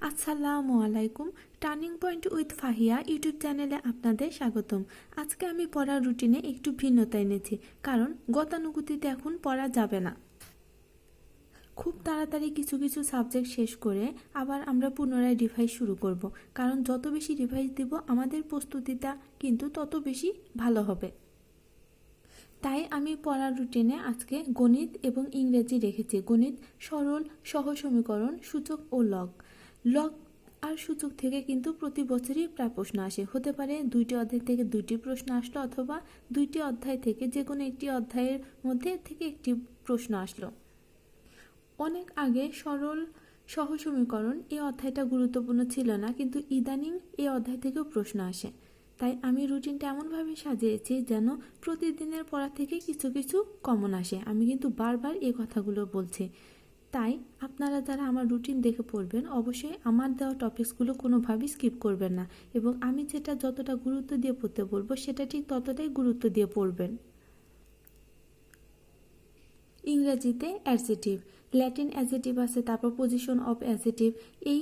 আসসালামু আলাইকুম। Turning point with Fahia YouTube চ্যানেলে আপনাদের স্বাগতম। আজকে আমি পড়ার রুটিনে একটু ভিন্নতা এনেছি, কারণ গতানুগতিতে এখন পড়া যাবে না। খুব তাড়াতাড়ি কিছু কিছু সাবজেক্ট শেষ করে আবার আমরা পুনরায় রিভাইজ শুরু করব, কারণ যত বেশি রিভাইজ দিব আমাদের প্রস্তুতিটা কিন্তু তত বেশি ভালো হবে। তাই আমি পড়ার রুটিনে আজকে গণিত এবং ইংরেজি রেখেছি। গণিত সরল সহ সমীকরণ, সূচক ও লগ। লগ আর সূচক থেকে কিন্তু প্রতি বছরই প্রায় প্রশ্ন আসে। হতে পারে 2টি অধ্যায় থেকে 2টি প্রশ্ন আসলো, অথবা 2টি অধ্যায় থেকে যে কোনো একটি অধ্যায়ের মধ্যে থেকে একটি প্রশ্ন আসলো। অনেক আগে সরল সহ সমীকরণ এই অধ্যায়টা গুরুত্বপূর্ণ ছিল না, কিন্তু ইদানিং এই অধ্যায় থেকেও প্রশ্ন আসে। তাই আমি রুটিনটা এমনভাবে সাজিয়েছি যেন প্রতিদিনের পড়া থেকে কিছু কিছু কমন আসে। আমি কিন্তু বারবার এই কথাগুলো বলছি। তাই আপনারা যারা আমার রুটিন দেখে পড়বেন, অবশ্যই আমার দেওয়া টপিকসগুলো কোনোভাবেই স্কিপ করবেন না, এবং আমি যেটা যতটা গুরুত্ব দিয়ে পড়তে বলবো সেটা ঠিক ততটাই গুরুত্ব দিয়ে পড়বেন। ইংরেজিতে অ্যাডজেটিভ, ল্যাটিন অ্যাডজেটিভ আছে, তারপর পজিশন অফ অ্যাডজেটিভ, এই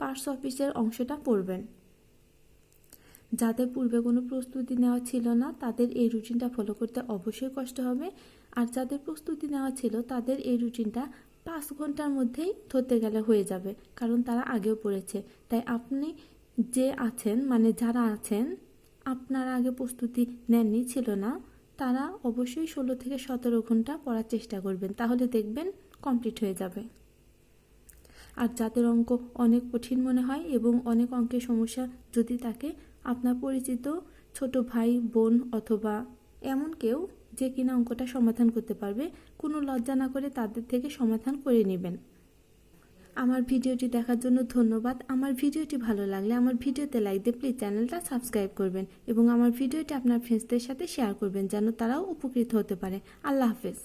পার্টস অফিসের অংশটা পড়বেন। যাদের পূর্বে কোনো প্রস্তুতি নেওয়া ছিল না তাদের এই রুটিনটা ফলো করতে অবশ্যই কষ্ট হবে, আর যাদের প্রস্তুতি নেওয়া ছিল তাদের এই রুটিনটা 5 ঘন্টার মধ্যেই ধরতে গেলে হয়ে যাবে, কারণ তারা আগেও পড়েছে। তাই আপনি যে আছেন, মানে যারা আছেন আপনারা আগে প্রস্তুতি নেননি, ছিল না, তারা অবশ্যই 16 থেকে 17 ঘন্টা পড়ার চেষ্টা করবেন, তাহলে দেখবেন কমপ্লিট হয়ে যাবে। আর যাদের অঙ্ক অনেক কঠিন মনে হয় এবং অনেক অঙ্কের সমস্যা যদি থাকে, আপনার পরিচিত ছোট ভাই বোন অথবা এমন কেউ যে কিনা অঙ্কটা সমাধান করতে পারবে, কোনো লজ্জা না করে তাদের থেকে সমাধান করে নেবেন। আমার ভিডিওটি দেখার জন্য ধন্যবাদ। আমার ভিডিওটি ভালো লাগলে আমার ভিডিওতে লাইক দিয়ে প্লিজ চ্যানেলটা সাবস্ক্রাইব করবেন, এবং আমার ভিডিওটি আপনার ফ্রেন্ডসদের সাথে শেয়ার করবেন যেন তারাও উপকৃত হতে পারে। আল্লাহ হাফেজ।